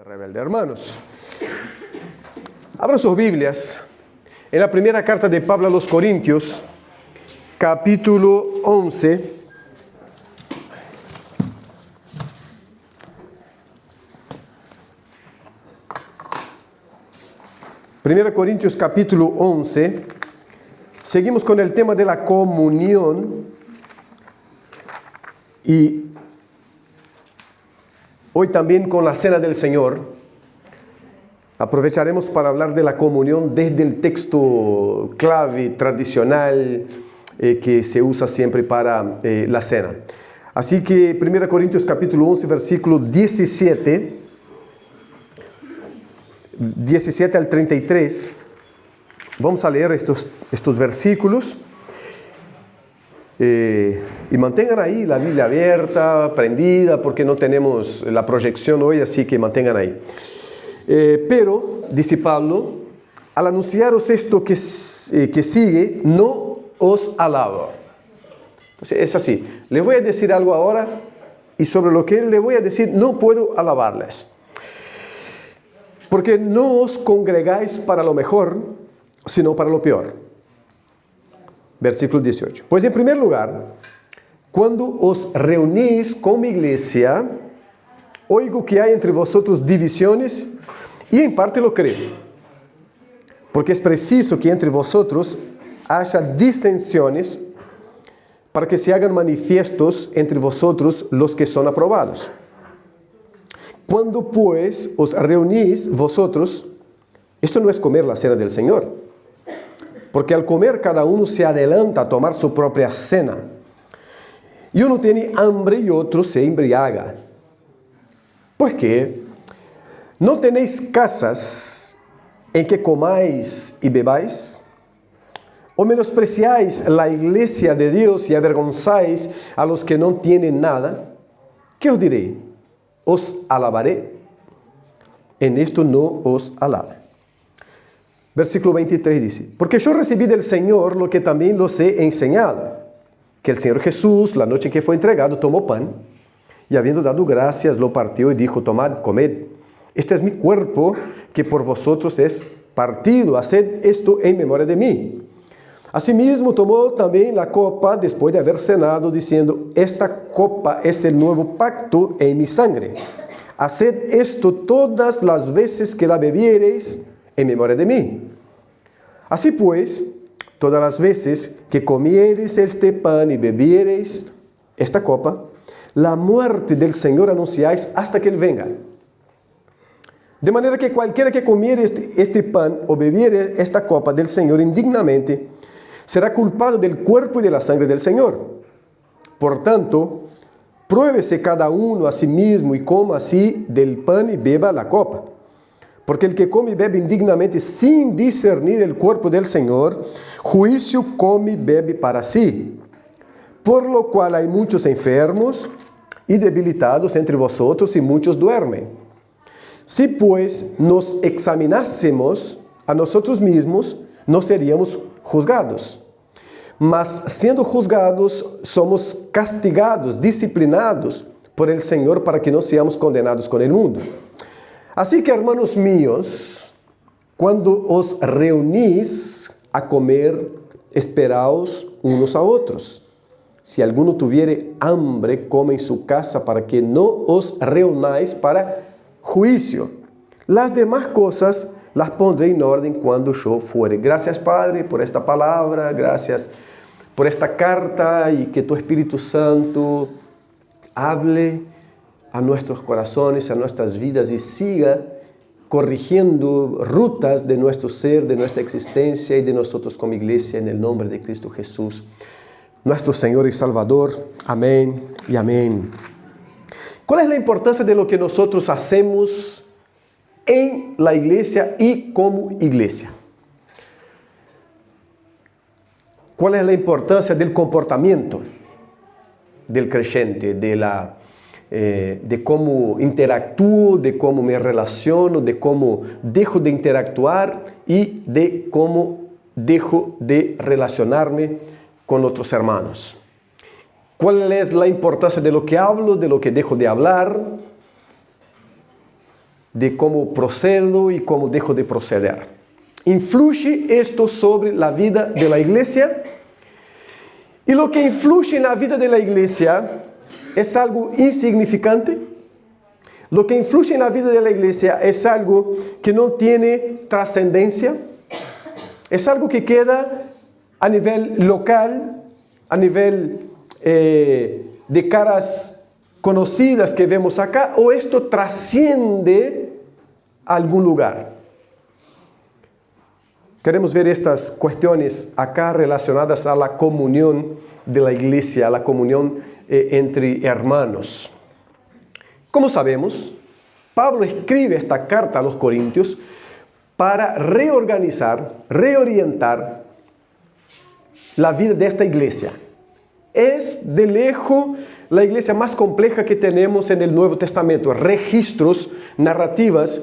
Rebelde, hermanos. Abran sus Biblias en la primera carta de Pablo a los Corintios, capítulo 11. Primera Corintios, capítulo 11. Seguimos con el tema de la comunión y hoy también con la Cena del Señor. Aprovecharemos para hablar de la comunión desde el texto clave, tradicional, que se usa siempre para la cena. Así que 1 Corintios capítulo 11, versículo 17 al 33. Vamos a leer estos versículos. Y mantengan ahí la Biblia abierta, prendida, porque no tenemos la proyección hoy, así que mantengan ahí. Pero, dice Pablo, al anunciaros esto que sigue, no os alabo. Entonces, es así. Les voy a decir algo ahora y sobre lo que les voy a decir no puedo alabarles. Porque no os congregáis para lo mejor, sino para lo peor. Versículo 18. Pues en primer lugar, cuando os reunís con mi iglesia, oigo que hay entre vosotros divisiones y en parte lo creo. Porque es preciso que entre vosotros haya disensiones para que se hagan manifiestos entre vosotros los que son aprobados. Cuando pues os reunís vosotros, esto no es comer la cena del Señor. Porque al comer cada uno se adelanta a tomar su propia cena. Y uno tiene hambre y otro se embriaga. Pues que ¿no tenéis casas en que comáis y bebáis? ¿O menospreciáis la iglesia de Dios y avergonzáis a los que no tienen nada? ¿Qué os diré? ¿Os alabaré? En esto no os alabe. Versículo 23 dice, porque yo recibí del Señor lo que también los he enseñado, que el Señor Jesús, la noche en que fue entregado, tomó pan, y habiendo dado gracias, lo partió y dijo, tomad, comed, este es mi cuerpo, que por vosotros es partido, haced esto en memoria de mí. Asimismo tomó también la copa, después de haber cenado, diciendo, esta copa es el nuevo pacto en mi sangre. Haced esto todas las veces que la bebiereis, en memoria de mí. Así pues, todas las veces que comiereis este pan y bebiereis esta copa, la muerte del Señor anunciáis hasta que Él venga. De manera que cualquiera que comiere este pan o bebiere esta copa del Señor indignamente, será culpado del cuerpo y de la sangre del Señor. Por tanto, pruébese cada uno a sí mismo y coma así del pan y beba la copa. Porque el que come y bebe indignamente sin discernir el cuerpo del Señor, juicio come y bebe para sí. Por lo cual hay muchos enfermos y debilitados entre vosotros y muchos duermen. Si pues nos examinásemos a nosotros mismos, no seríamos juzgados. Mas siendo juzgados, somos castigados, disciplinados por el Señor para que no seamos condenados con el mundo. Así que, hermanos míos, cuando os reunís a comer, esperaos unos a otros. Si alguno tuviere hambre, come en su casa para que no os reunáis para juicio. Las demás cosas las pondré en orden cuando yo fuere. Gracias, Padre, por esta palabra. Gracias por esta carta y que tu Espíritu Santo hable a nuestros corazones, a nuestras vidas y siga corrigiendo rutas de nuestro ser, de nuestra existencia y de nosotros como iglesia en el nombre de Cristo Jesús, nuestro Señor y Salvador. Amén y amén. ¿Cuál es la importancia de lo que nosotros hacemos en la iglesia y como iglesia? ¿Cuál es la importancia del comportamiento del creyente, de cómo interactúo, de cómo me relaciono, de cómo dejo de interactuar y de cómo dejo de relacionarme con otros hermanos? ¿Cuál es la importancia de lo que hablo, de lo que dejo de hablar? de cómo procedo y cómo dejo de proceder. ¿Influye esto sobre la vida de la iglesia? Y lo que influye en la vida de la iglesia es algo insignificante. Lo que influye en la vida de la iglesia es algo que no tiene trascendencia. Es algo que queda a nivel local, a nivel de caras conocidas que vemos acá, o esto trasciende a algún lugar. Queremos ver estas cuestiones acá relacionadas a la comunión de la iglesia, a la comunión entre hermanos. Como sabemos, Pablo escribe esta carta a los Corintios para reorganizar, reorientar la vida de esta iglesia. Es de lejos la iglesia más compleja que tenemos en el Nuevo Testamento, registros, narrativas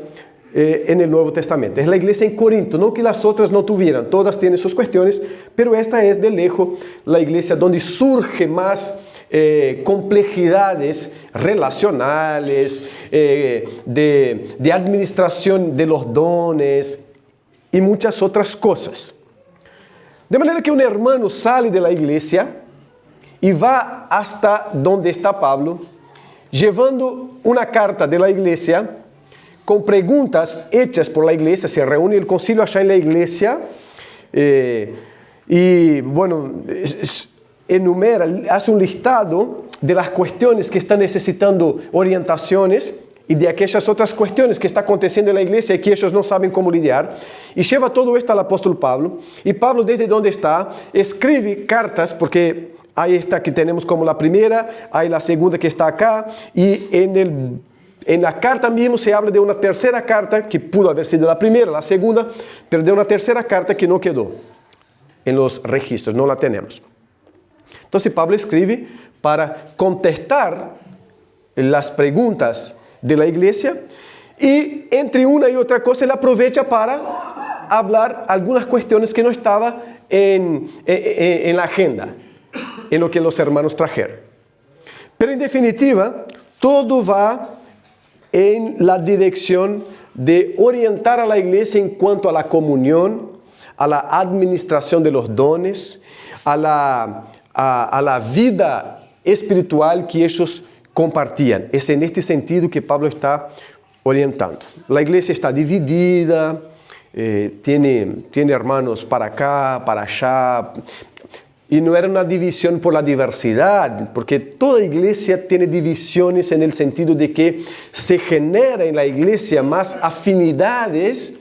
en el Nuevo Testamento. Es la iglesia en Corinto, no que las otras no tuvieran, todas tienen sus cuestiones, pero esta es de lejos la iglesia donde surge más complejidades relacionales, de administración de los dones y muchas otras cosas. De manera que un hermano sale de la iglesia y va hasta donde está Pablo, llevando una carta de la iglesia con preguntas hechas por la iglesia. Se reúne el concilio allá en la iglesia y bueno, enumera, hace un listado de las cuestiones que están necesitando orientaciones y de aquellas otras cuestiones que está aconteciendo en la iglesia y que ellos no saben cómo lidiar. Y lleva todo esto al apóstol Pablo. Y Pablo, desde donde está, escribe cartas, porque hay esta que tenemos como la primera, hay la segunda que está acá, y en la carta mismo se habla de una tercera carta que pudo haber sido la primera, la segunda, pero de una tercera carta que no quedó en los registros, no la tenemos. Entonces Pablo escribe para contestar las preguntas de la iglesia y entre una y otra cosa él aprovecha para hablar algunas cuestiones que no estaban en la agenda, en lo que los hermanos trajeron. Pero en definitiva, todo va en la dirección de orientar a la iglesia en cuanto a la comunión, a la administración de los dones, a la vida espiritual que ellos compartían. Es en este sentido que Pablo está orientando. La iglesia está dividida, tiene hermanos para acá, para allá, y no era una división por la diversidad, porque toda iglesia tiene divisiones en el sentido de que se genera en la iglesia más afinidades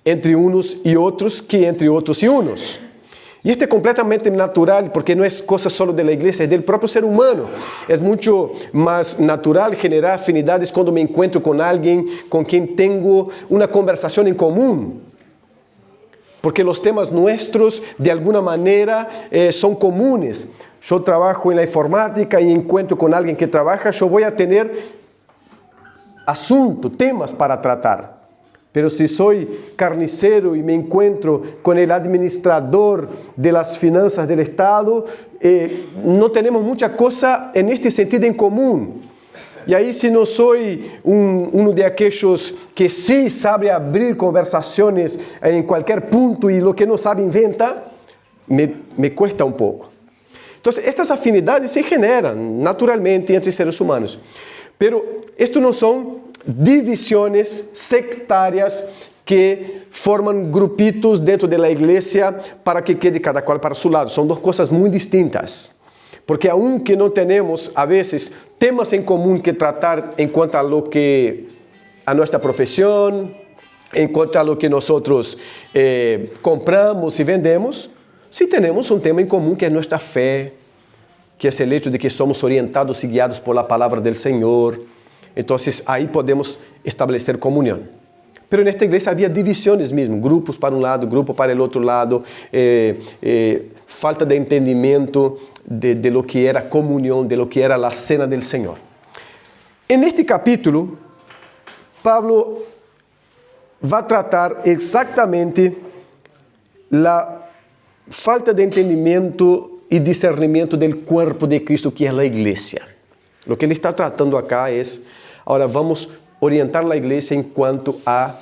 entre unos y otros que entre otros y unos. Y esto es completamente natural, porque no es cosa solo de la iglesia, es del propio ser humano. Es mucho más natural generar afinidades cuando me encuentro con alguien con quien tengo una conversación en común. Porque los temas nuestros, de alguna manera, son comunes. Yo trabajo en la informática y encuentro con alguien que trabaja, yo voy a tener asuntos, temas para tratar. Pero si soy carnicero y me encuentro con el administrador de las finanzas del Estado, no tenemos mucha cosa en este sentido en común. Y ahí, si no soy uno de aquellos que sí sabe abrir conversaciones en cualquier punto y lo que no sabe inventa, me cuesta un poco. Entonces, estas afinidades se generan naturalmente entre seres humanos. Pero esto no son divisiones sectarias que forman grupitos dentro de la iglesia para que quede cada cual para su lado. Son dos cosas muy distintas. Porque aunque no tenemos a veces temas en común que tratar en cuanto a nuestra profesión, en cuanto a lo que nosotros compramos y vendemos, sí tenemos un tema en común que es nuestra fe, que es el hecho de que somos orientados y guiados por la palabra del Señor. Entonces ahí podemos establecer comunión. Pero en esta iglesia había divisiones mismo, grupos para un lado, grupo para el otro lado, falta de entendimiento de lo que era comunión, de lo que era la cena del Señor. En este capítulo, Pablo va a tratar exactamente la falta de entendimiento y discernimiento del cuerpo de Cristo, que es la iglesia. Lo que ele está tratando acá es, ahora vamos orientar a igreja em quanto a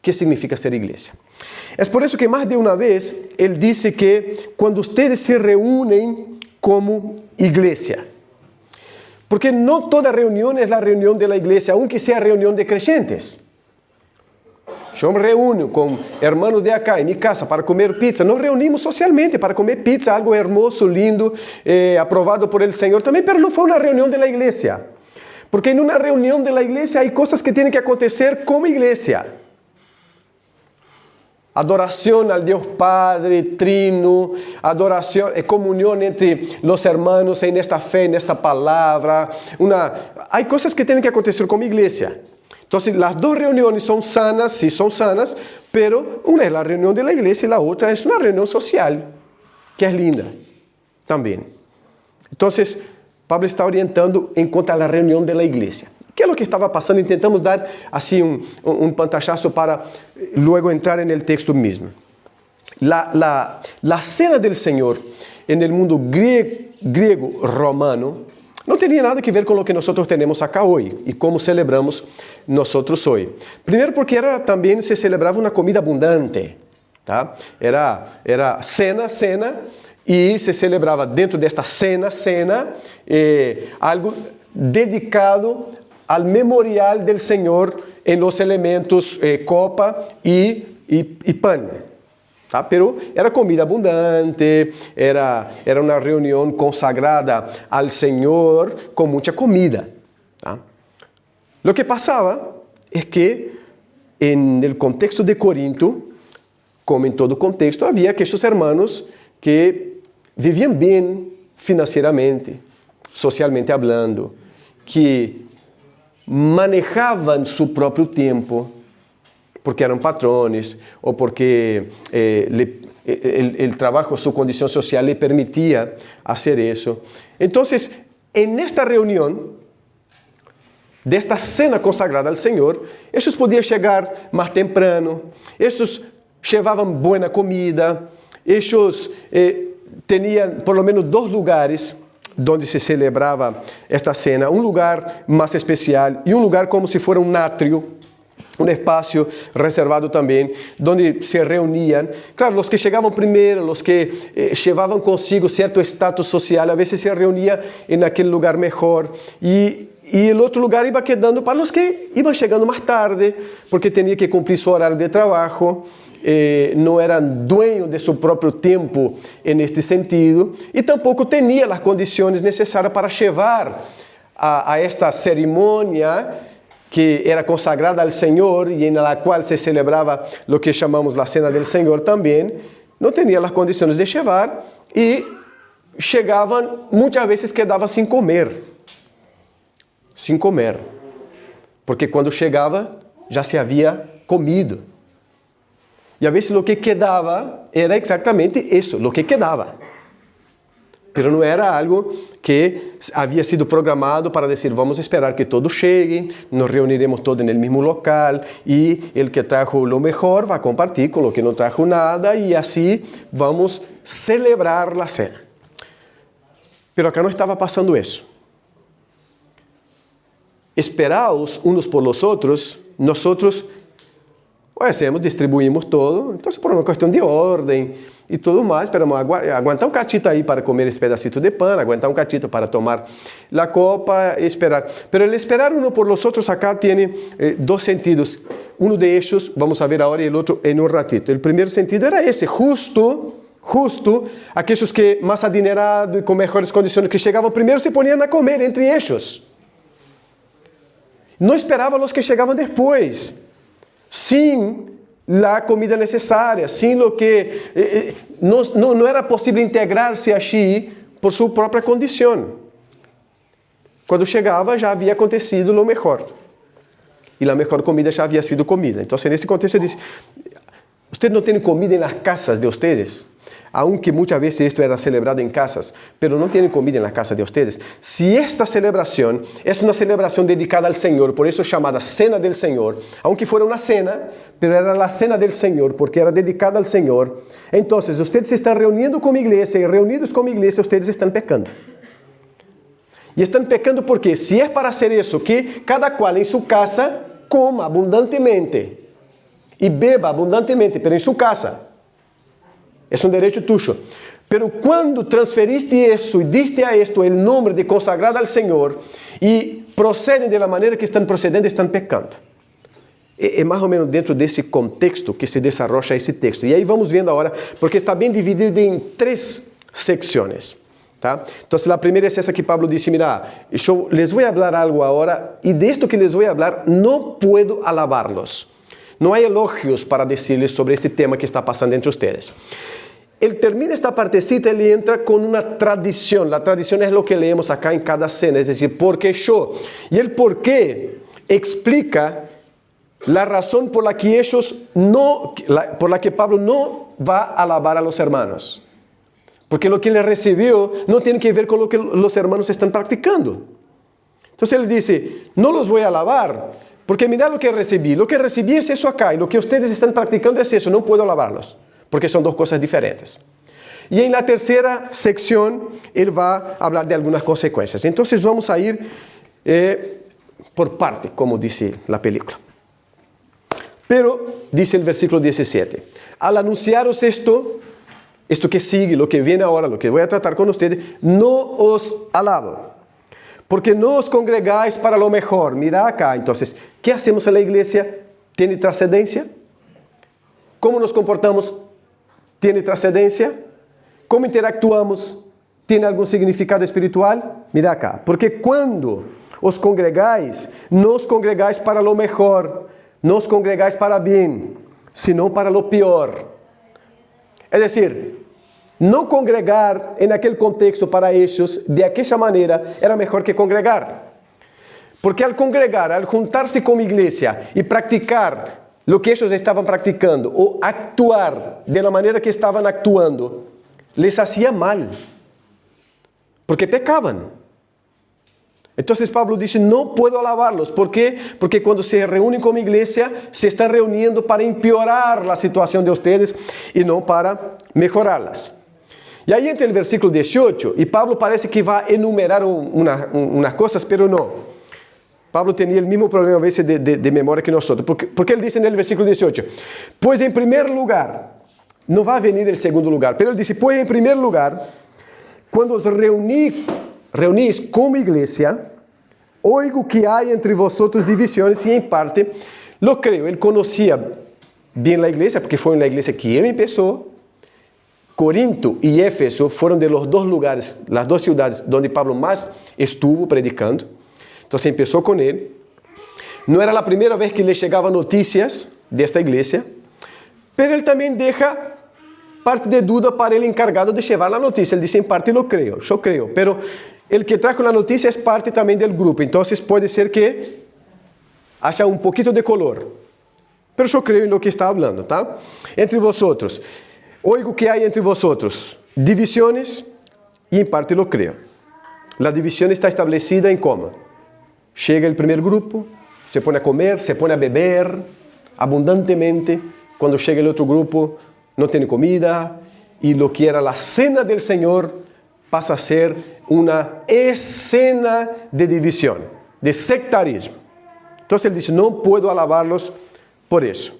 que significa ser igreja. É por isso que mais de uma vez ele disse que quando vocês se reúnem como igreja, porque não toda reunião é a reunião da igreja, aunque seja reunião de creyentes. Eu me reúno com hermanos de acá em minha casa para comer pizza. Nos reunimos socialmente para comer pizza, algo hermoso, lindo, aprovado por el Senhor também, mas não foi uma reunião da igreja. Porque em uma reunião da igreja há coisas que têm que acontecer como igreja. Adoração ao Deus Padre, Trino, adoração e comunhão entre os hermanos em esta fé, nesta palavra. Há coisas que têm que acontecer como igreja. Então, as duas reuniões são sanas, sim, são sanas, pero uma é a reunião da igreja e a outra é uma reunião social, que é linda também. Então, Pablo está orientando em quanto à reunião da igreja. O que é o que estava passando? E tentamos dar assim um pantallazo para luego entrar no texto mesmo. La cena del Senhor no mundo griego romano não tinha nada a ver com o que nós temos acá hoje e como celebramos nós hoje. Primeiro porque também se celebrava uma comida abundante, tá? Era cena e se celebrava dentro desta cena algo dedicado ao memorial del Senhor em los elementos copa e pão. Tá? Pero era comida abundante, era uma reunião consagrada ao Senhor com muita comida. Tá? Lo que passava é que, no contexto de Corinto, como em todo contexto, havia aqueles hermanos que viviam bem financeiramente, socialmente hablando, que manejavam seu próprio tempo, porque eram patrones ou porque o trabalho, sua condição social lhe permitia fazer isso. Então, nesta reunião, desta cena consagrada ao Senhor, esses podiam chegar mais temprano, esses levavam boa comida, esses tinham por lo menos 2 lugares onde se celebrava esta cena, um lugar mais especial e um lugar como se fosse um átrio, um espaço reservado também, onde se reuniam. Claro, os que chegavam primeiro, os que levavam consigo certo status social, a vezes se reuniam em aquele lugar melhor. E o outro lugar ia quedando para os que iam chegando mais tarde, porque tinha que cumprir seu horário de trabalho, não eram dueños de seu próprio tempo neste sentido, e tampouco tinham as condições necessárias para levar a esta cerimônia que era consagrada ao Senhor e na qual se celebrava o que chamamos a cena do Senhor também, não tinha as condições de levar e chegavam, muitas vezes quedavam sem comer. Sem comer. Porque quando chegava, já se havia comido. E a vezes o que quedava era exatamente isso, o que quedava. Pero não era algo que havia sido programado para dizer, vamos esperar que todos cheguem, nos reuniremos todos no mesmo local e o que trajo o melhor vai compartilhar com o que não trajo nada e assim vamos celebrar a cena. Pero acá não estava passando isso. Esperaos unos por los outros, nós hacemos, distribuímos todo, então por uma questão de ordem e tudo mais, pero aguantar um catito aí para comer esse pedacito de pão, aguantar um catito para tomar a copa e esperar. Pero el esperar uno por los otros acá tiene 2 sentidos. Uno de ellos, vamos a ver ahora, y el otro en un ratito. El primer sentido era ese, justo, aquellos que más adinerados y con mejores condiciones que llegaban primero se ponían a comer entre ellos. No esperaban los que llegaban después, sin la comida necessária, sem o que não era possível integrar-se allí por sua própria condição. Quando chegava, já havia acontecido o melhor. E a melhor comida já havia sido comida. Então, nesse contexto, ele diz, vocês não têm comida nas casas de vocês? Aunque muitas vezes isto era celebrado em casas, pero não têm comida na casa de vocês. Se esta celebração é uma celebração dedicada ao Senhor, por isso chamada Cena del Senhor, aunque fuera uma cena, pero era a Cena del Senhor, porque era dedicada ao Senhor. Então, vocês se estão reunindo como igreja, e reunidos como igreja, vocês estão pecando. E estão pecando porque, se é para ser isso, que cada qual em sua casa coma abundantemente y beba abundantemente, pero en su casa. Es un derecho tuyo. Pero cuando transferiste eso y diste a esto el nombre de consagrado al Señor y proceden de la manera que están procediendo, están pecando. É mais ou menos dentro desse contexto que se desarrolla esse texto. E aí vamos vendo agora, porque está bem dividido em 3 secciones. ¿Tá? Então, a primeira é essa que Pablo disse, mira, eu les vou falar algo agora, e de esto que les vou falar, não puedo alabarlos. Não há elogios para decirles sobre este tema que está passando entre ustedes. Él termina esta partecita, él entra con una tradición. La tradición es lo que leemos acá en cada cena, es decir, porque yo. Y el por qué explica la razón por la que ellos por la que Pablo no va a alabar a los hermanos. Porque lo que él recibió no tiene que ver con lo que los hermanos están practicando. Entonces él dice, no los voy a alabar, porque mira lo que recibí. Lo que recibí es eso acá, y lo que ustedes están practicando es eso, no puedo alabarlos. Porque son 2 cosas diferentes. Y en la tercera sección, él va a hablar de algunas consecuencias. Entonces vamos a ir por parte, como dice la película. Pero, dice el versículo 17, al anunciaros esto que sigue, lo que viene ahora, lo que voy a tratar con ustedes, no os alabo, porque no os congregáis para lo mejor. Mira acá, entonces, ¿qué hacemos en la iglesia? ¿Tiene trascendencia? ¿Cómo nos comportamos? ¿Tiene trascendencia? ¿Cómo interactuamos? ¿Tiene algún significado espiritual? Mira acá, porque cuando os congregáis, no os congregáis para lo mejor, no os congregáis para bien, sino para lo peor. Es decir, no congregar en aquel contexto para ellos de aquella manera era mejor que congregar. Porque al congregar, al juntarse como iglesia y practicar lo que ellos estaban practicando o actuar de la manera que estaban actuando, les hacía mal, porque pecaban. Entonces Pablo dice, no puedo alabarlos. ¿Por qué? Porque cuando se reúnen como iglesia, se están reuniendo para empeorar la situación de ustedes y no para mejorarlas. Y ahí entra el versículo 18, y Pablo parece que va a enumerar unas cosas, pero no. Pablo tenía el mismo problema a veces de memoria que nosotros, porque él dice en el versículo 18, pues en primer lugar, no va a venir el segundo lugar, pero él dice, pues en primer lugar, cuando os reunís como iglesia, oigo que hay entre vosotros divisiones y en parte lo creo. Él conocía bien la iglesia, porque fue en la iglesia que él empezó. Corinto y Éfeso fueron de los 2 lugares, las 2 ciudades donde Pablo más estuvo predicando. Entonces empezó con él. No era la primera vez que le llegaban noticias de esta iglesia, pero él también deja parte de duda para el encargado de llevar la noticia. Él dice, en parte lo creo, yo creo, pero el que trajo la noticia es parte también del grupo, entonces puede ser que haya un poquito de color. Pero yo creo en lo que está hablando, ¿tá? Entre vosotros, oigo que hay entre vosotros divisiones y en parte lo creo. La división está establecida en cómo. Llega el primer grupo, se pone a comer, se pone a beber abundantemente. Cuando llega el otro grupo, no tiene comida. Y lo que era la cena del Señor pasa a ser una escena de división, de sectarismo. Entonces él dice, no puedo alabarlos por eso.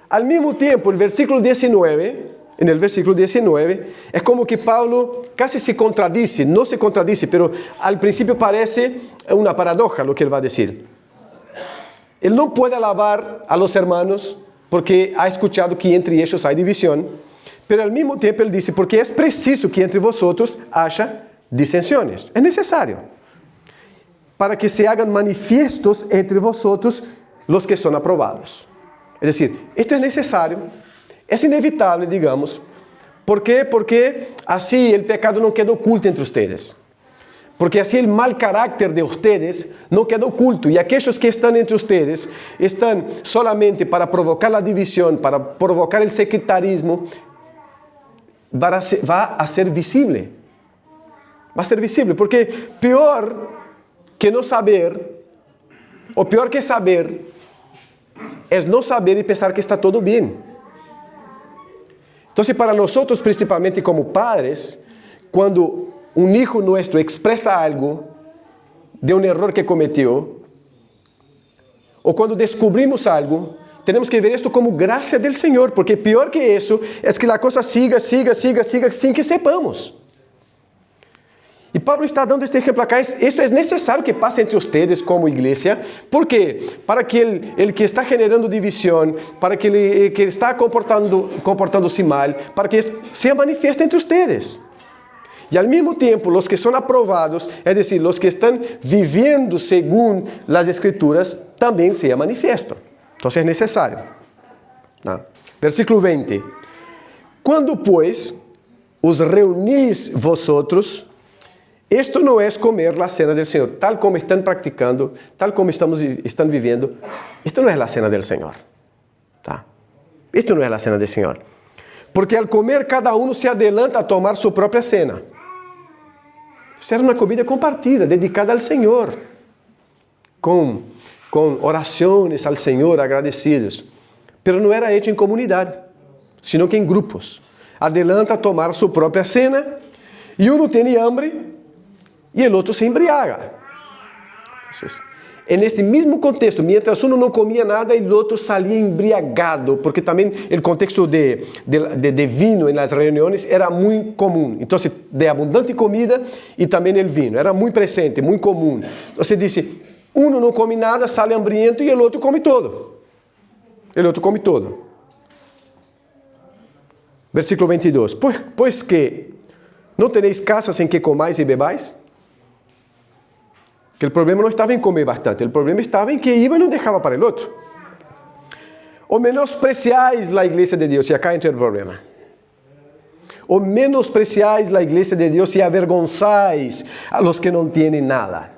Al mismo tiempo, el versículo 19... En el versículo 19, es como que Pablo casi se contradice, no se contradice, pero al principio parece una paradoja lo que él va a decir. Él no puede alabar a los hermanos porque ha escuchado que entre ellos hay división, pero al mismo tiempo él dice, porque es preciso que entre vosotros haya disensiones. Es necesario para que se hagan manifiestos entre vosotros los que son aprobados. Es decir, esto es necesario. Es inevitable, digamos. ¿Por qué? Porque así el pecado no queda oculto entre ustedes. Porque así el mal carácter de ustedes no queda oculto. Y aquellos que están entre ustedes están solamente para provocar la división, para provocar el sectarismo, va a ser visible. Va a ser visible. Porque peor que no saber, o peor que saber, es no saber y pensar que está todo bien. Entonces, para nosotros, principalmente como padres, cuando un hijo nuestro expresa algo de un error que cometió, o cuando descubrimos algo, tenemos que ver esto como gracia del Señor, porque peor que eso es que la cosa siga sin que sepamos. E Pablo está dando este exemplo acá. Isto é necessário que passe entre ustedes como igreja. ¿Por quê? Para que el que está generando divisão, para que el que está comportando-se mal, para que seja manifiesto entre ustedes. E ao mesmo tempo, os que são aprovados, é decir, os que estão vivendo segundo as Escrituras, também seja manifiesto. Então é necessário. Versículo 20. Quando, pois, os reunís vosotros, esto não é comer a cena do Senhor, tal como estão praticando, tal como estão vivendo. Isto não é a cena do Senhor. Tá? Isto não é a cena do Senhor. Porque ao comer, cada um se adelanta a tomar sua própria cena. Isso era uma comida compartida, dedicada ao Senhor, com orações ao Senhor agradecidas. Mas não era hecho em comunidade, sino que em grupos. Adelanta a tomar sua própria cena, e um tem hambre, e o outro se embriaga. É nesse mesmo contexto, mientras um não comia nada, o outro saía embriagado, porque também o contexto de vinho nas reuniões era muito comum. Então, de abundante comida e também o vinho, era muito presente, muito comum. Então, se disse, um não come nada, sai hambriento e o outro come todo. O outro come todo. Versículo 22. Pois que não tenéis casas em que comais e bebais? Que o problema não estava em comer bastante, o problema estava em que iba e não deixava para o outro. O menospreciais a igreja de Deus, e acá entra o problema. O menospreciais a igreja de Deus e avergonzáis a los que não têm nada.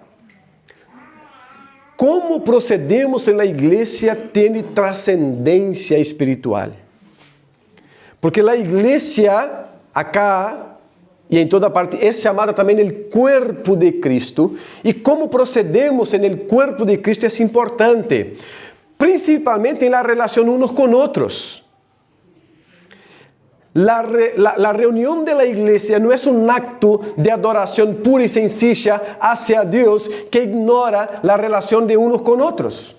Como procedemos na igreja tem trascendência espiritual. Porque a igreja, acá, e em toda parte, é chamada também o corpo de Cristo. E como procedemos no corpo de Cristo é importante. Principalmente na relação uns com outros. La reunião da igreja não é um acto de adoração pura e sencilla hacia Deus que ignora a relação de uns com outros.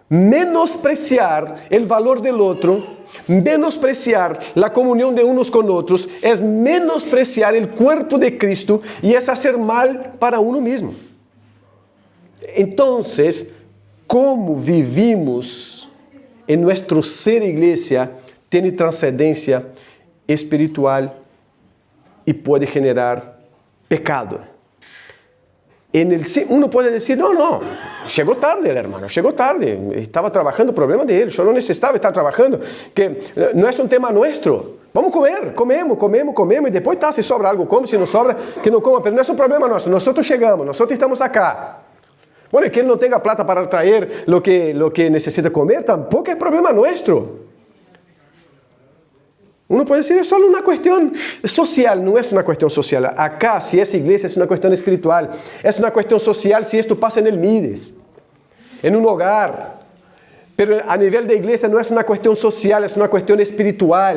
Menospreciar o valor do outro, menospreciar a comunhão de uns com outros, é menospreciar o corpo de Cristo e é fazer mal para uno mesmo. Então, como vivimos em nosso ser igreja, tem transcendência espiritual e pode generar pecado. Uno pode dizer, não, chegou tarde, hermano, chegou tarde, estava trabalhando, o problema dele, eu não necessitava estar trabalhando, que não é um tema nosso. Vamos comer, comemos, e depois se sobra algo, come, se não sobra, que não coma, mas não é um problema nosso, nós chegamos, nós estamos acá. Bueno, que ele não tenha plata para trazer lo que necessita comer, tampoco é problema nosso. Uno pode dizer, é só uma questão social, não é uma questão social. Acá, se essa igreja é uma questão espiritual, é uma questão social se isto passa en el Mides, em um hogar. Pero a nível da igreja não é uma questão social, é uma questão espiritual.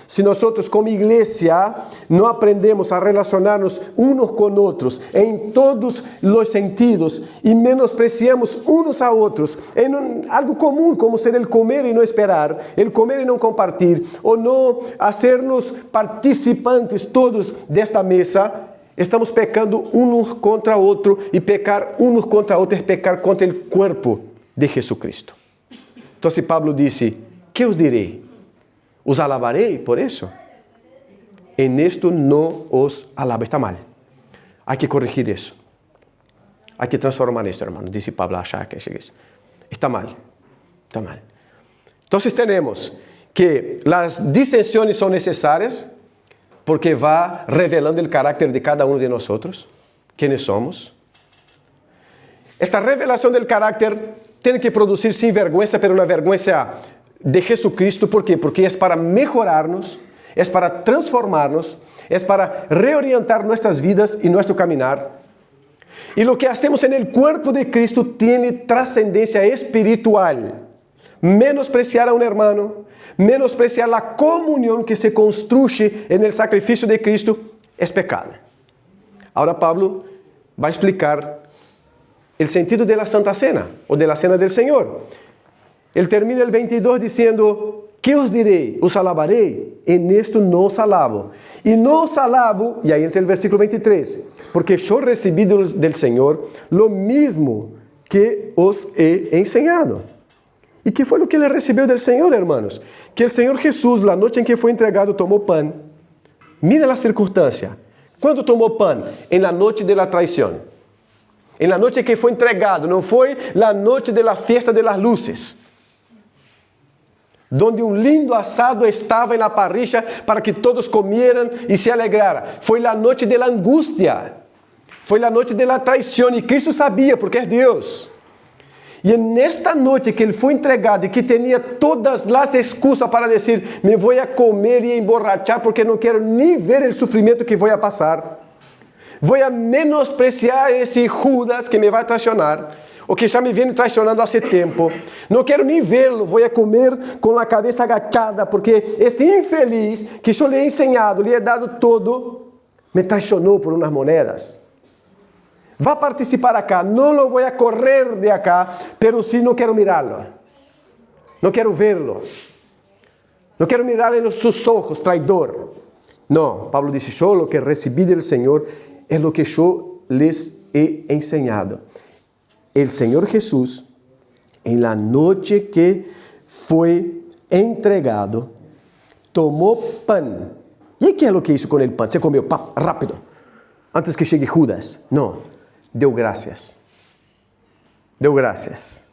Se nós, como igreja, não aprendemos a relacionar-nos uns com outros em todos os sentidos e menospreciamos uns a outros em algo comum, como ser el comer e não esperar, el comer e não compartilhar, ou não hacernos participantes todos desta mesa, estamos pecando uns contra outro, e pecar uns contra outro é pecar contra o corpo de Jesucristo. Então, se Pablo disse, que os direi? Os alabarei por isso? En esto não os alaba. Está mal. Há que corrigir isso. Há que transformar isso, hermano. Disse Pablo, achar que chegue isso. Está mal. Está mal. Então, temos que as dissensões são necessárias porque vai revelando o caráter de cada um de nós, quem somos. Esta revelação do caráter tem que produzir sem vergonha, mas uma vergonha de Jesucristo. ¿Por quê? Porque é para melhorar-nos, é para transformar-nos, é para reorientar nossas vidas e nosso caminhar. E o que hacemos no corpo de Cristo tem trascendência espiritual. Menospreciar a um hermano, menospreciar a comunhão que se construye no sacrifício de Cristo é pecado. Agora Pablo vai explicar el sentido de la Santa Cena o de la Cena del Señor. Él termina el 22 diciendo, ¿qué os diré? Os alabaré, en esto no os alabo. Y no os alabo, y ahí entra el versículo 23, porque yo recibí del Señor lo mismo que os he enseñado. ¿Y qué fue lo que él recibió del Señor, hermanos? Que el Señor Jesús, la noche en que fue entregado, tomó pan. Mira la circunstancia. ¿Cuándo tomó pan? En la noche de la traición. En la noche que fue entregado, no fue la noche de la fiesta de las luces, donde un lindo asado estaba en la parrilla para que todos comieran y se alegraran. Fue la noche de la angustia, fue la noche de la traición, y Cristo sabía porque es Dios. Y en esta noche que Él fue entregado y que tenía todas las excusas para decir, me voy a comer y emborrachar porque no quiero ni ver el sufrimiento que voy a pasar, voy a menospreciar ese Judas que me va a traicionar, o que já me viene traicionando hace tempo. Não quero nem vê-lo, vou a comer com a cabeça agachada, porque este infeliz que eu lhe he ensinado, lhe he dado todo, me traicionou por umas moedas. Vá participar acá, não lo vou a correr de acá, pero sim não quero mirá-lo. Não quero vê-lo. Não quero mirar-lhe nos seus ojos, traidor. Não, Pablo disse, eu lo que recebi del Senhor é lo que eu les he enseñado. El Señor Jesús, en la noche que fue entregado, tomó pan. ¿Y qué es lo que hizo con el pan? Se comió rápido, antes que llegue Judas. No, dio gracias. Dio gracias.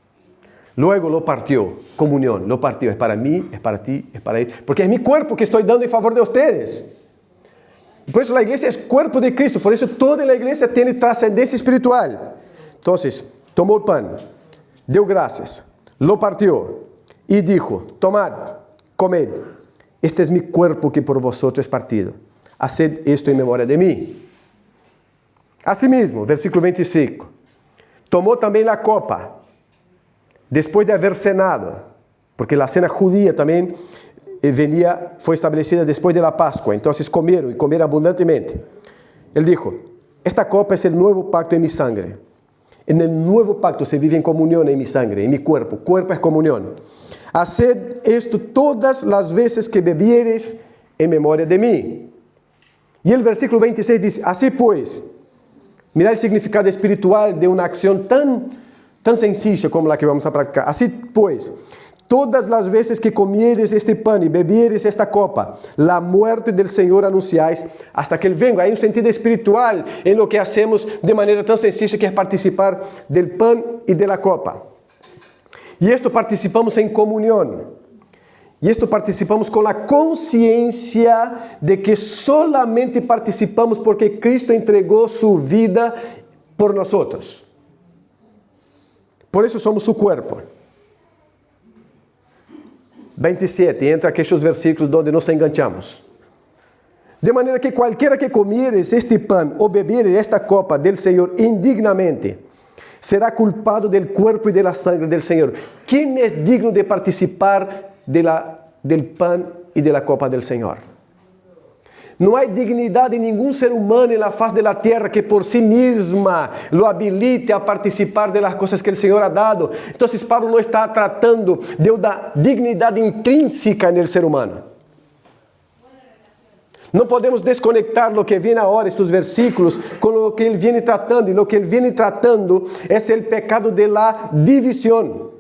Luego lo partió, comunión, lo partió. Es para mí, es para ti, es para él. Porque es mi cuerpo que estoy dando en favor de ustedes. Por eso la iglesia es cuerpo de Cristo. Por eso toda la iglesia tiene trascendencia espiritual. Entonces, tomó el pan, dio gracias, lo partió y dijo, tomad, comed, este es mi cuerpo que por vosotros es partido. Haced esto en memoria de mí. Asimismo, versículo 25, tomó también la copa, después de haber cenado, porque la cena judía también fue establecida después de la Pascua, entonces comieron y comieron abundantemente. Él dijo, esta copa es el nuevo pacto en mi sangre. En el nuevo pacto se vive en comunión en mi sangre, en mi cuerpo. Cuerpo es comunión. Haced esto todas las veces que bebiereis en memoria de mí. Y el versículo 26 dice, así pues, mirad el significado espiritual de una acción tan sencilla como la que vamos a practicar. Así pues, todas las veces que comieres este pan y bebieres esta copa, la muerte del Señor anunciáis hasta que Él venga. Hay un sentido espiritual en lo que hacemos de manera tan sencilla que es participar del pan y de la copa. Y esto participamos en comunión. Y esto participamos con la conciencia de que solamente participamos porque Cristo entregó su vida por nosotros. Por eso somos su cuerpo. 27, entra aquellos versículos donde nos enganchamos. De manera que cualquiera que comieres este pan o bebieres esta copa del Señor indignamente, será culpado del cuerpo y de la sangre del Señor. ¿Quién es digno de participar del pan y de la copa del Señor? No hay dignidad de ningún ser humano en la faz de la tierra que por sí misma lo habilite a participar de las cosas que el Señor ha dado. Entonces Pablo no está tratando de una dignidad intrínseca en el ser humano. No podemos desconectar lo que viene ahora, estos versículos, con lo que él viene tratando. Y lo que él viene tratando es el pecado de la división.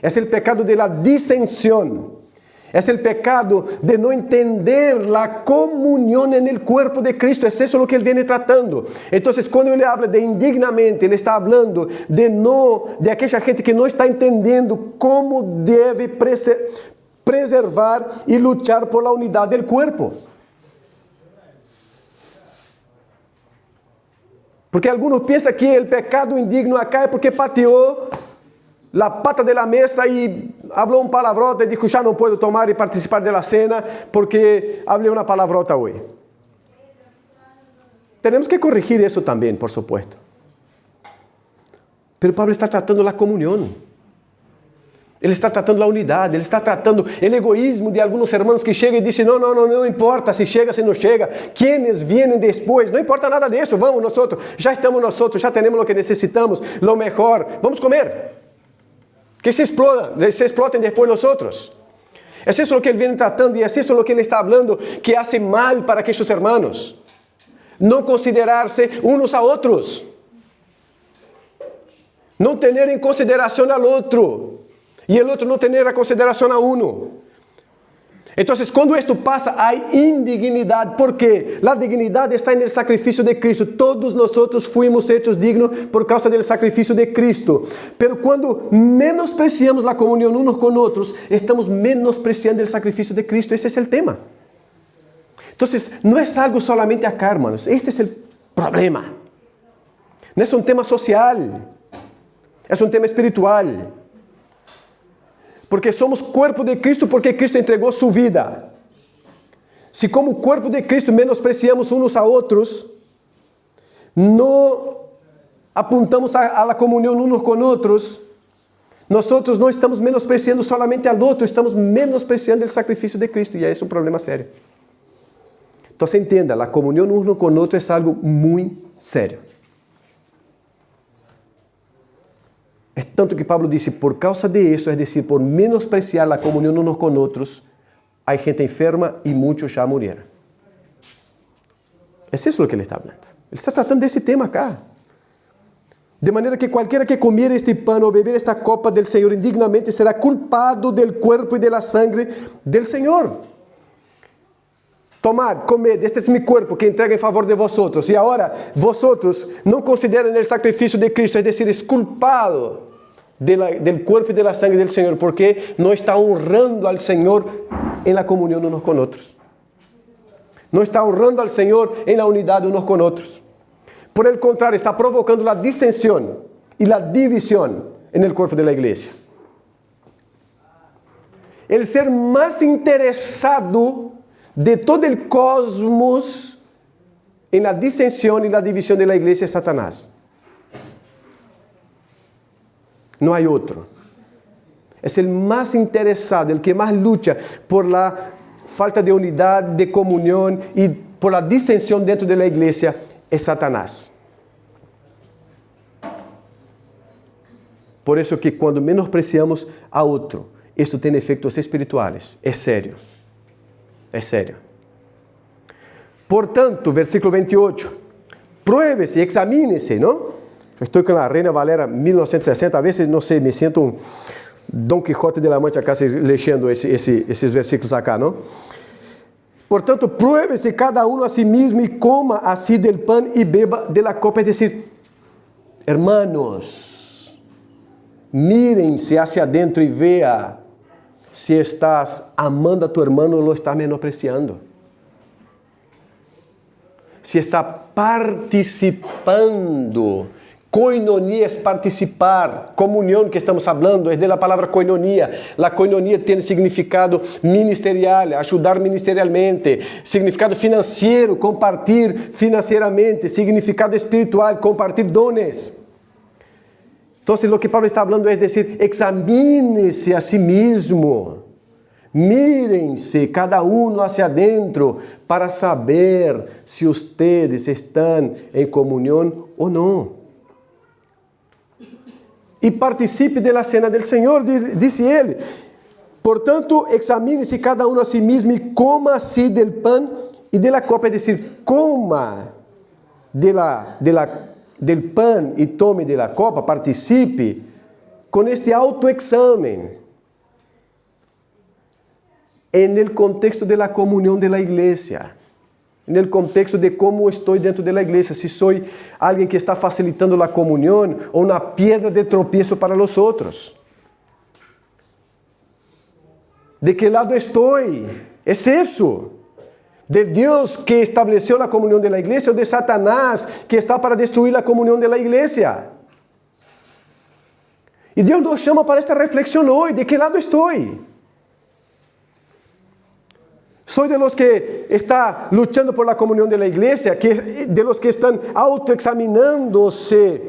Es el pecado de la disensión. Es el pecado de no entender la comunión en el cuerpo de Cristo. Es eso lo que él viene tratando. Entonces, cuando él habla de indignamente, él está hablando de aquella gente que no está entendiendo cómo debe preservar y luchar por la unidad del cuerpo. Porque algunos piensan que el pecado indigno acá es porque pateó la pata de la mesa y habló un palavrota y dijo, ya no puedo tomar y participar de la cena porque hablé una palavrota hoy. Tenemos que corregir eso también, por supuesto. Pero Pablo está tratando la comunión. Ele está tratando a unidade, ele está tratando o egoísmo de alguns irmãos que chegam e dizem, não importa se chega, se não chega, quienes vêm depois, não importa nada disso, vamos nós outros, já estamos nós outros, já temos o que necessitamos, lo melhor, vamos comer. Que se explotem depois nós outros. É isso o que ele vem tratando e é isso o que ele está falando que hace mal para aqueles irmãos. Não considerar-se uns a outros. Não ter em consideração ao outro. E o outro não ter a consideração a uno. Então, quando isto passa, há indignidade. ¿Por quê? A dignidade está no sacrifício de Cristo. Todos nós fuimos hechos dignos por causa do sacrifício de Cristo. Pero quando menospreciamos a comunhão uns com outros, estamos menospreciando o sacrifício de Cristo. Esse é o tema. Então, não é algo solamente acá, hermanos. Este é o problema. Não é um tema social. É um tema espiritual. Porque somos corpo de Cristo porque Cristo entregou sua vida. Se como corpo de Cristo menospreciamos uns a outros, não apuntamos a comunhão uns com outros, nós não estamos menospreciando solamente ao outro, estamos menospreciando o sacrifício de Cristo. E esse é um problema sério. Então, entenda, a comunhão uns com outros é algo muito sério. É tanto que Pablo disse, por causa de isso, é decir, por menospreciar a comunhão uns com outros, há gente enferma e muitos já morreram. É isso que ele está falando. Ele está tratando desse tema acá. De maneira que qualquer que comer este pão ou beber esta copa del Senhor indignamente será culpado del cuerpo e de la sangre del Senhor. Tomad, comed, este é meu corpo que entrega em favor de vosotros. E agora, vosotros não consideram o sacrifício de Cristo, é decir, es culpado del cuerpo e de la sangre del Senhor, porque não está honrando al Senhor em la comunhão uns com outros. Não está honrando al Senhor em la unidade uns com outros. Por el contrario, está provocando la disensión y la división en el cuerpo de la iglesia. El ser más interesado de todo el cosmos en la disensión y la división de la iglesia es Satanás. No hay otro. Es el más interesado, el que más lucha por la falta de unidad, de comunión y por la disensión dentro de la iglesia, es Satanás. Por eso que cuando menospreciamos a otro, esto tiene efectos espirituales. Es serio. É sério. Portanto, versículo 28. Pruebe-se, examine-se, não? Eu estou com a Reina Valera 1960, a vezes, não sei, me sinto um Dom Quixote de la Mancha acá, lendo esses versículos acá, não? Portanto, pruebe-se cada um a si mesmo e coma assim del pan e beba de la copa. É dizer, hermanos, miren-se hacia adentro e vea se estás amando a tu hermano ou lo estás menospreciando. Se está participando. Koinonia é participar. Comunhão que estamos falando é da palavra koinonia. A koinonia tem significado ministerial, ajudar ministerialmente. Significado financeiro, compartilhar financeiramente. Significado espiritual, compartilhar dones. Então, o que Pablo está falando é dizer, examine-se a si mesmo, mirem-se cada um hacia adentro para saber se ustedes estão em comunhão ou não. E participe da cena do Senhor, disse ele. Portanto, examine-se cada um a si mesmo e coma assim del pan e de la copa, é dizer, coma del pan e tome de la copa, participe com este autoexame no contexto de la comunhão de la igreja, no contexto de como estou dentro de la igreja, se sou alguém que está facilitando a comunhão ou uma pedra de tropeço para os outros. De que lado estou? É isso. De Deus que estabeleceu a comunhão da igreja ou de Satanás que está para destruir a comunhão da igreja? E Deus nos chama para esta reflexão hoje. De que lado estou? Sou de los que está luchando por la comunhão da igreja, de los que estão autoexaminando-se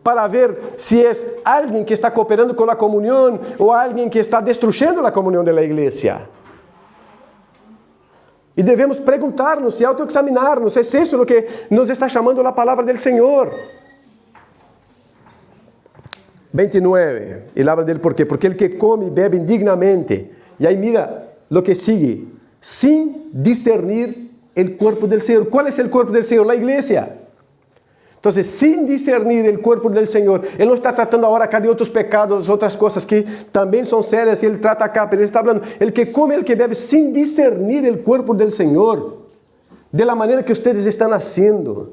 para ver si es alguien que está cooperando con la comunión o alguien que está destruyendo la comunión de la iglesia. Y debemos preguntarnos y autoexaminarnos, ¿es eso lo que nos está llamando la palabra del Señor? 29, él habla del por qué. Porque el que come y bebe indignamente, y ahí mira lo que sigue, sin discernir el cuerpo del Señor. ¿Cuál es el cuerpo del Señor? La iglesia. Entonces, sin discernir el cuerpo del Señor, Él no está tratando ahora acá de otros pecados, otras cosas que también son serias y Él trata acá, pero Él está hablando, el que come, el que bebe, sin discernir el cuerpo del Señor, de la manera que ustedes están haciendo,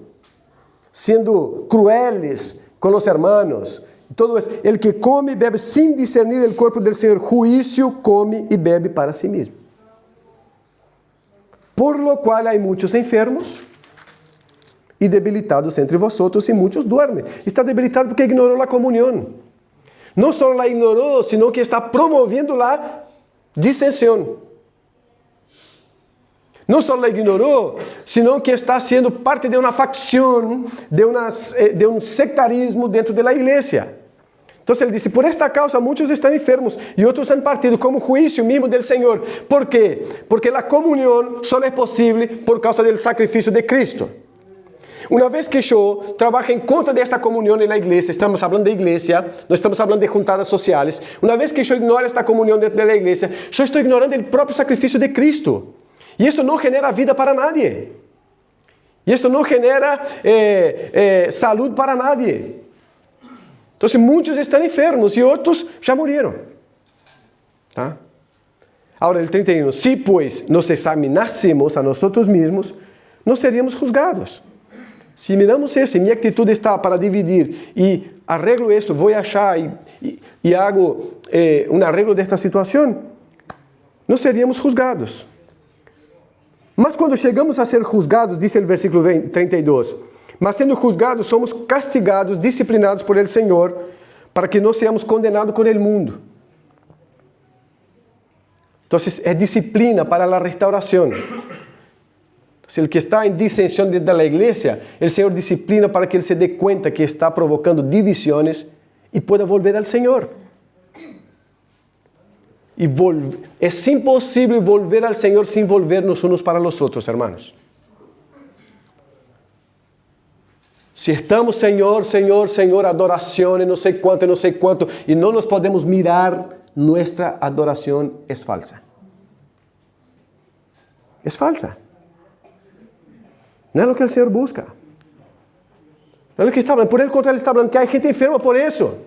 siendo crueles con los hermanos. Todo eso, el que come y bebe sin discernir el cuerpo del Señor, juicio come y bebe para sí mismo. Por lo cual hay muchos enfermos y debilitados entre vosotros, y muchos duermen. Está debilitado porque ignoró la comunión. No solo la ignoró, sino que está promoviendo la disensión. No solo la ignoró, sino que está siendo parte de una facción, de un sectarismo dentro de la iglesia. Entonces él dice, por esta causa muchos están enfermos y otros han partido como juicio mismo del Señor. ¿Por qué? Porque la comunión solo es posible por causa del sacrificio de Cristo. Una vez que yo trabajo en contra de esta comunión en la iglesia, estamos hablando de iglesia, no estamos hablando de juntadas sociales, una vez que yo ignoro esta comunión dentro de la iglesia, yo estoy ignorando el propio sacrificio de Cristo. Y esto no genera vida para nadie. Y esto no genera salud para nadie. Entonces muchos están enfermos y otros ya murieron. ¿Tá? Ahora el 31, si pues nos examinásemos a nosotros mismos, no seríamos juzgados. Si miramos eso y mi actitud está para dividir y arreglo esto, voy allá y hago un arreglo de esta situación, no seríamos juzgados. Mas cuando llegamos a ser juzgados, dice el versículo 32, mas sendo juzgados somos castigados, disciplinados por el Señor, para que no seamos condenados con el mundo. Entonces es disciplina para la restauración. Si el que está en disensión dentro de la iglesia, el Señor disciplina para que él se dé cuenta que está provocando divisiones y pueda volver al Señor. Es imposible volver al Señor sin volvernos unos para los otros, hermanos. Si estamos, Señor, Señor, Señor, adoración, no sé cuánto, y no nos podemos mirar, nuestra adoración es falsa. Es falsa. No es lo que el Señor busca. No es lo que está hablando. Por el contrario, está hablando que hay gente enferma por eso.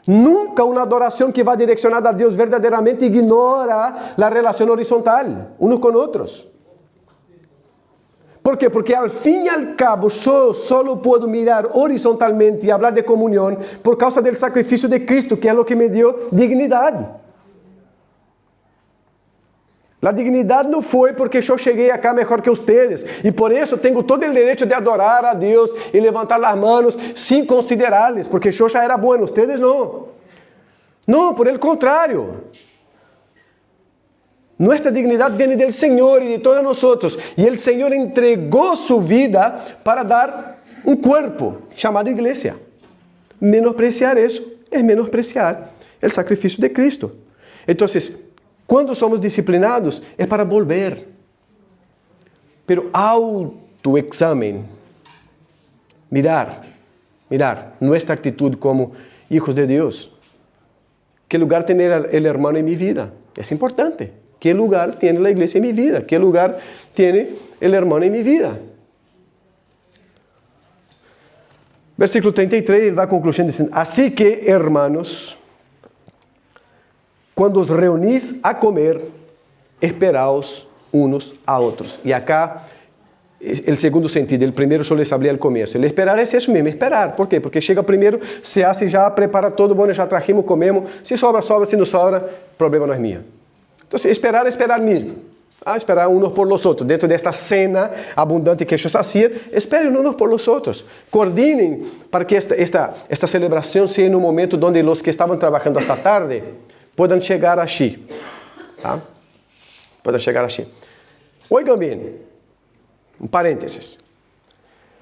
Nunca una adoración que va direccionada a Dios verdaderamente ignora la relación horizontal, unos con otros. ¿Por qué? Porque al fin y al cabo yo solo puedo mirar horizontalmente y hablar de comunión por causa del sacrificio de Cristo, que es lo que me dio dignidad. La dignidad no fue porque yo llegué acá mejor que ustedes y por eso tengo todo el derecho de adorar a Dios y levantar las manos sin considerarles, porque yo ya era bueno, ustedes no. No, por el contrario. Nuestra dignidad viene del Señor y de todos nosotros, y el Señor entregó su vida para dar un cuerpo llamado iglesia. Menospreciar eso es menospreciar el sacrificio de Cristo. Entonces, cuando somos disciplinados es para volver. Pero autoexamen. Mirar nuestra actitud como hijos de Dios. ¿Qué lugar tiene el hermano en mi vida? Es importante. ¿Qué lugar tiene la iglesia en mi vida? ¿Qué lugar tiene el hermano en mi vida? Versículo 33, él va concluyendo diciendo, así que, hermanos, cuando os reunís a comer, esperaos unos a otros. Y acá, el segundo sentido, el primero yo les hablé al comienzo. El esperar es eso mismo, esperar. ¿Por qué? Porque llega primero, se hace ya, prepara todo, bueno, ya trajimos, comemos. Si sobra, sobra, si no sobra, el problema no es mío. Entonces, esperar mismo. Esperar unos por los otros. Dentro de esta cena abundante que ellos hacían, esperen unos por los otros. Coordinen para que esta celebración sea en un momento donde los que estaban trabajando hasta tarde puedan llegar allí. ¿Tá? Puedan llegar allí. Oigan bien, un paréntesis.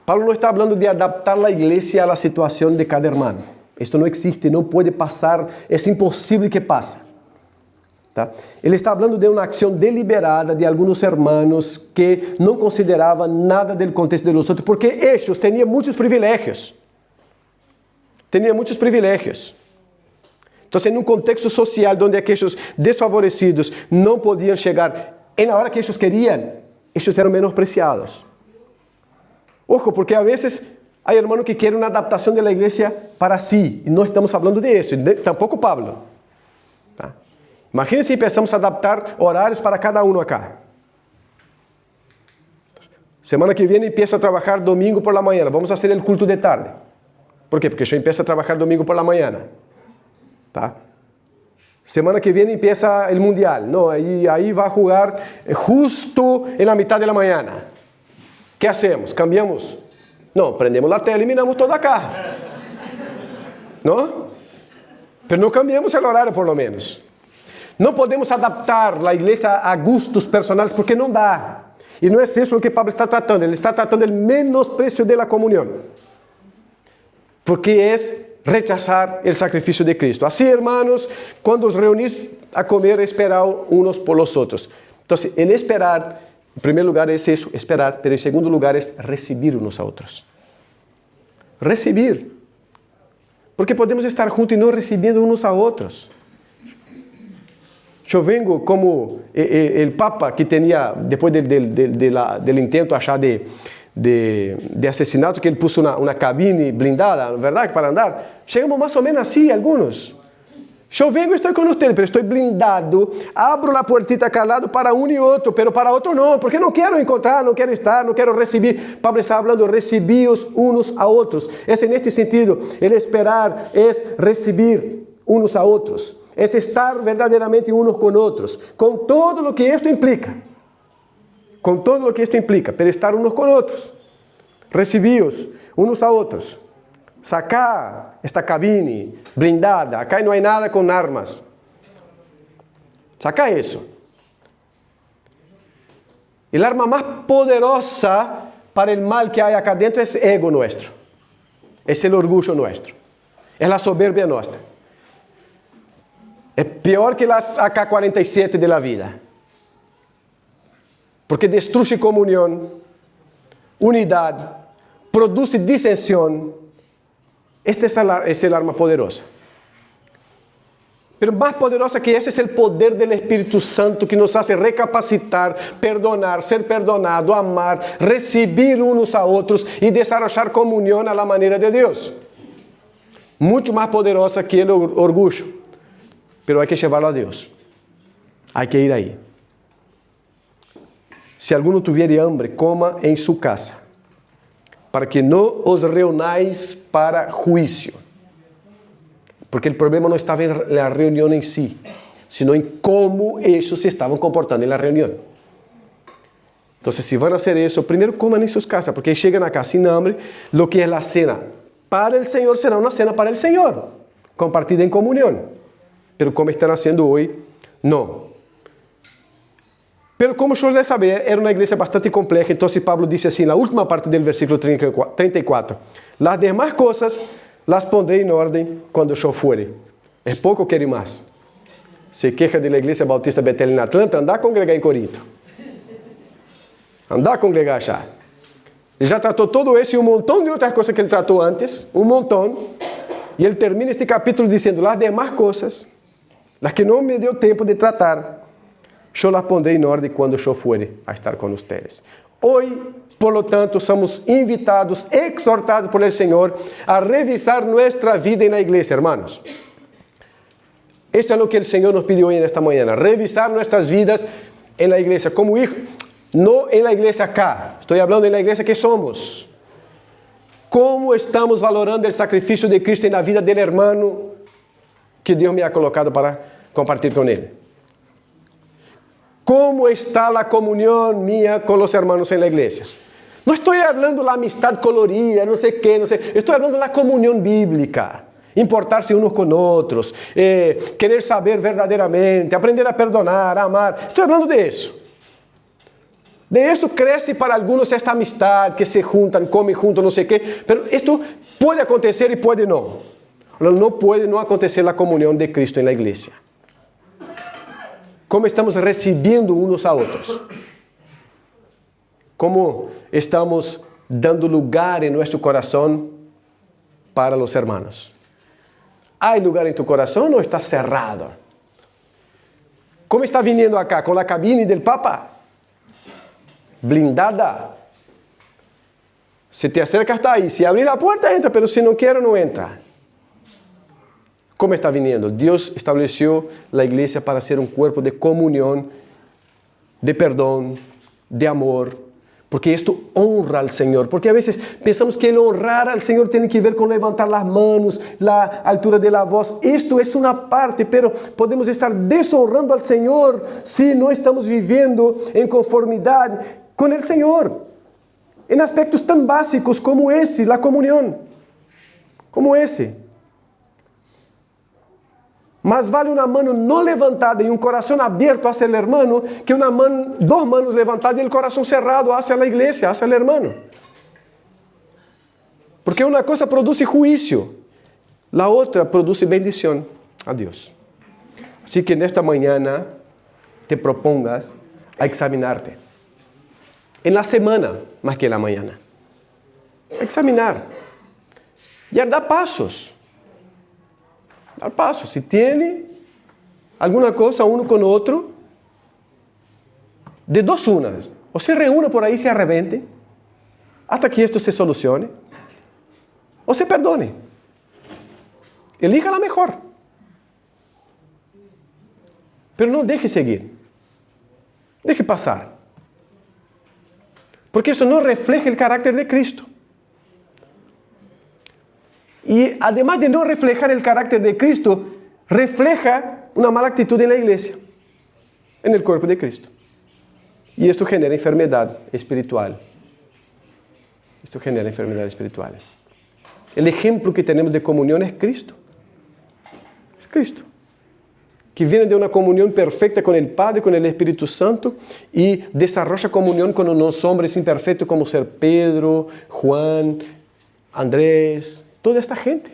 Pablo no está hablando de adaptar la iglesia a la situación de cada hermano. Esto no existe, no puede pasar, es imposible que pase. Tá? Ele está falando de uma ação deliberada de alguns hermanos que não consideravam nada do contexto de los outros, porque eles tinham muitos privilégios. Tinham muitos privilégios. Então, em um contexto social onde aqueles desfavorecidos não podiam chegar na hora que eles queriam, eles eram menospreciados. Ojo, porque a vezes há hermanos que querem uma adaptação da igreja para si, e não estamos falando de isso, tampouco Pablo. Tá? Imagina se começamos a adaptar horários para cada um acá. Semana que vem empiezo a trabalhar domingo por la manhã. Vamos fazer o culto de tarde. ¿Por quê? Porque eu empiezo a trabalhar domingo por la manhã. Tá? Semana que vem empieza o mundial. Não, aí vai jogar justo na mitad de la manhã. ¿Qué hacemos? ¿Cambiamos? No, prendemos la tele y miramos todo acá. ¿No? Pero no cambiamos el horario por lo menos. No podemos adaptar la iglesia a gustos personales porque no da. Y no es eso lo que Pablo está tratando. Él está tratando el menosprecio de la comunión. Porque es rechazar el sacrificio de Cristo. Así, hermanos, cuando os reunís a comer, esperad unos por los otros. Entonces, el esperar, en primer lugar es eso, esperar, pero en segundo lugar es recibir unos a otros. Recibir. Porque podemos estar juntos y no recibiendo unos a otros. Yo vengo como el Papa que tenía, después del intento achar de asesinato, que ele puso uma cabine blindada, verdade, para andar. Chegamos mais ou menos assim, alguns. Eu vengo e estou com vocês, mas estou blindado. Abro a portita cá lado para um e outro, mas para outro não, porque não quero encontrar, não quero estar, não quero receber. Pablo está falando, recibí-os uns a outros. Neste sentido, el esperar é receber uns a outros. É estar verdadeiramente unos com outros, com todo o que isto implica. Com todo o que isto implica, para estar unos com outros. Recibí-os uns a outros. Sacar esta cabine blindada. Acá não há nada com armas. Saca isso. E a arma mais poderosa para o mal que há acá dentro é o ego nosso. É o orgulho nosso. É a soberbia nossa. É pior que as AK-47 de la vida. Porque destrui comunhão, unidade, produz dissensão. Esta é a arma poderosa. Pero mais poderosa que essa é o poder do Espírito Santo que nos hace recapacitar, perdonar, ser perdonado, amar, receber uns a outros e desarrollar comunhão à la maneira de Deus. Muito mais poderosa que o orgulho. Pero hay que llevarlo a Dios. Hay que ir ahí. Si alguno tuviere hambre, coma en su casa, para que no os reunáis para juicio. Porque el problema no estaba en la reunión en sí, sino en cómo ellos se estaban comportando en la reunión. Entonces, si van a hacer eso, primero coman en sus casas, porque llegan acá sin hambre, lo que es la cena para el Señor será una cena para el Señor, compartida en comunión. Pero como están haciendo hoy, no. Pero como yo les saber, era una iglesia bastante compleja, entonces Pablo dice así en la última parte del versículo 34, las demás cosas las pondré en orden cuando yo fuere. Es poco, quiere más. Se queja de la iglesia bautista Betel en Atlanta, anda a congregar en Corinto. Anda a congregar allá. Ele já tratou todo isso e um montão de outras coisas que ele tratou antes, um montão. E ele termina este capítulo dizendo, las demás coisas, las que não me deu tempo de tratar, eu las pondré em ordem quando eu fuere a estar com vocês. Hoje, por lo tanto, somos invitados, exhortados por el Senhor a revisar nossa vida na igreja, hermanos. Esto es lo que el Señor nos pidió hoy en esta mañana, revisar nuestras vidas en la iglesia, como hijos, no en la iglesia acá, estoy hablando en la iglesia que somos. ¿Cómo estamos valorando el sacrificio de Cristo en la vida del hermano que Dios me ha colocado para compartir con él? ¿Cómo está la comunión mía con los hermanos en la iglesia? No estoy hablando de la amistad colorida, no sé qué, no sé. Estoy hablando de la comunión bíblica. Importar-se unos con otros, querer saber verdaderamente, aprender a perdonar, a amar. Estoy hablando de eso. De esto crece para algunos esta amistad, que se juntan, comen juntos, no sé qué. Pero esto puede acontecer y puede no. No puede no acontecer la comunión de Cristo en la iglesia. ¿Cómo estamos recibiendo unos a otros? ¿Cómo estamos dando lugar en nuestro corazón para los hermanos? ¿Hay lugar en tu corazón o está cerrado? ¿Cómo está viniendo acá? ¿Con la cabina del Papa? Blindada. Se te acerca hasta ahí. Si abrir la puerta, entra, pero si no quiere, no entra. ¿Cómo está viniendo? Dios estableció la iglesia para ser un cuerpo de comunión, de perdón, de amor, porque esto honra al Señor. Porque a veces pensamos que el honrar al Señor tiene que ver con levantar las manos, la altura de la voz. Esto es una parte, pero podemos estar deshonrando al Señor si no estamos viviendo en conformidad con el Señor. En aspectos tan básicos como ese, la comunión. Como ese. Más vale una mano no levantada y un corazón abierto hacia el hermano que dos manos levantadas y el corazón cerrado hacia la iglesia, hacia el hermano. Porque una cosa produce juicio, la otra produce bendición a Dios. Así que en esta mañana te propongas a examinarte. En la semana, más que en la mañana. Examinar. Y a dar pasos. Dar pasos. Si tiene alguna cosa uno con otro, de dos unas. O se reúna por ahí y se arrebente, hasta que esto se solucione, o se perdone. Elija la mejor. Pero no deje seguir. Deje pasar. Porque esto no refleja el carácter de Cristo. Y además de no reflejar el carácter de Cristo, refleja una mala actitud en la iglesia, en el cuerpo de Cristo. Y esto genera enfermedad espiritual. Esto genera enfermedades espirituales. El ejemplo que tenemos de comunión es Cristo. Es Cristo. Que viene de una comunión perfecta con el Padre, con el Espíritu Santo, y desarrolla comunión con unos hombres imperfectos como ser Pedro, Juan, Andrés, toda esta gente.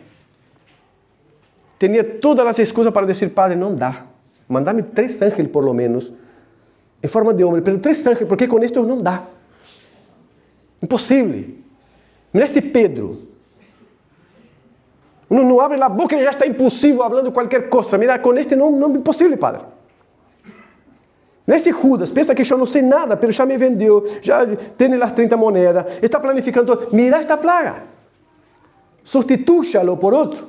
Tenía todas las excusas para decir, Padre, no da. Mandame 3 ángeles por lo menos, en forma de hombre, pero 3 ángeles, porque con esto no da. Imposible. Mira este Pedro. Uno no abre la boca y ya está impulsivo hablando cualquier cosa. Mira, con este no es imposible, Padre. Mira ese Judas, pensa que yo no sé nada, pero ya me vendió, ya tiene las 30 monedas, está planificando todo. Mira esta plaga. Sustitúyalo por otro.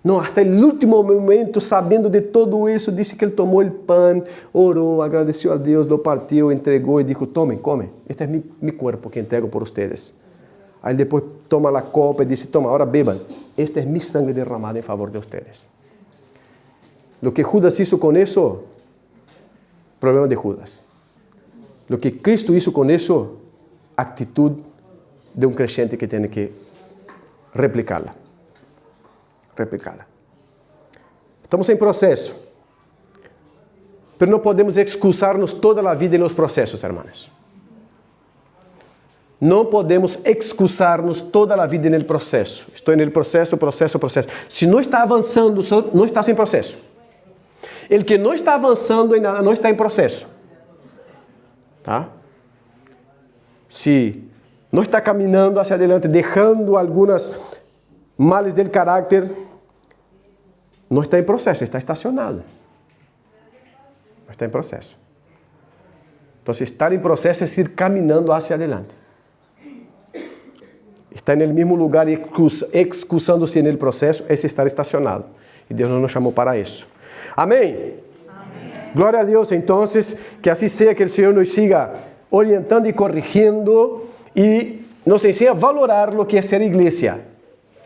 No, hasta el último momento, sabiendo de todo eso, dice que él tomó el pan, oró, agradeció a Dios, lo partió, entregó y dijo, tomen, comen, este es mi cuerpo que entrego por ustedes. Aí depois toma a copa e diz, toma, ahora beban, esta es mi sangre derramada en favor de ustedes. Lo que Judas hizo con eso, problema de Judas. Lo que Cristo hizo con eso, actitud de un creyente que tiene que replicarla. Replicarla. Estamos en proceso, pero no podemos excusarnos toda la vida en los procesos, hermanos. No podemos excusarnos toda a vida no processo. Estou no processo. Se não está avançando, não está sem processo. El que não está avançando em nada, não está em processo. Tá? Se não está caminhando hacia adelante, deixando algumas males del carácter, não está em processo, está estacionado. Não está em processo. Então, estar em processo é ir caminhando hacia adelante. Estar no mesmo lugar e excusando-se no processo é estar estacionado. E Deus não nos chamou para isso. Amém? Amém. Glória a Deus. Então, que assim seja, que o Senhor nos siga orientando e corrigindo e nos ensine a valorar o que é ser igreja.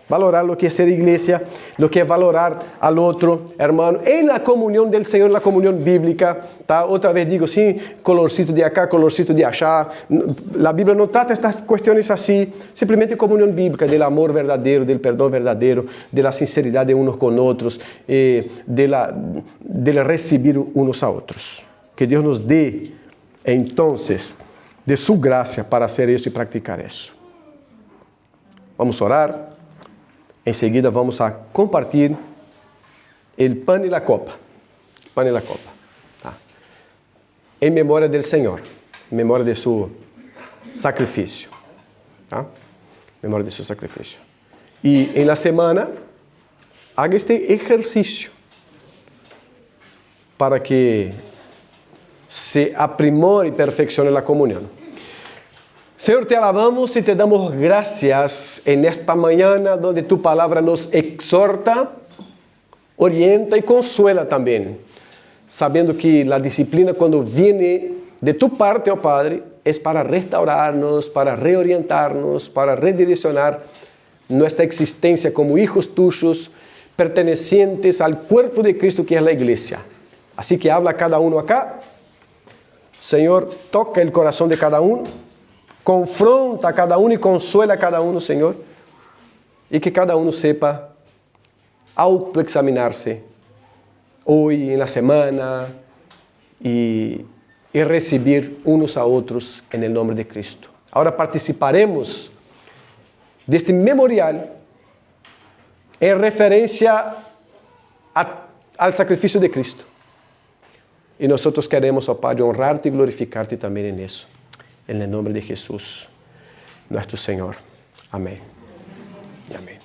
Valorar lo que es ser iglesia, lo que es valorar al otro hermano, en la comunión del Señor, en la comunión bíblica. ¿Tá? Otra vez digo, sí, colorcito de acá, colorcito de allá. La Biblia no trata estas cuestiones así, simplemente comunión bíblica, del amor verdadero, del perdón verdadero, de la sinceridad de unos con otros, de recibir unos a otros. Que Dios nos dé, entonces, de su gracia para hacer eso y practicar eso. Vamos a orar. Enseguida vamos a compartir el pan y la copa. Pan y la copa. En memoria del Señor. En memoria de su sacrificio. En memoria de su sacrificio. Y en la semana, haga este ejercicio para que se aprimore y perfeccione la comunión. Señor, te alabamos y te damos gracias en esta mañana donde tu palabra nos exhorta, orienta y consuela también, sabiendo que la disciplina cuando viene de tu parte, oh Padre, es para restaurarnos, para reorientarnos, para redireccionar nuestra existencia como hijos tuyos, pertenecientes al cuerpo de Cristo que es la iglesia. Así que habla cada uno acá. Señor, toca el corazón de cada uno, confronta a cada uno y consuela a cada uno, Señor, y que cada uno sepa autoexaminarse hoy, en la semana, y recibir unos a otros en el nombre de Cristo. Ahora participaremos de este memorial en referencia al sacrificio de Cristo. Y nosotros queremos, oh Padre, honrarte y glorificarte también en eso. En el nombre de Jesús, nuestro Señor. Amén. Y amén.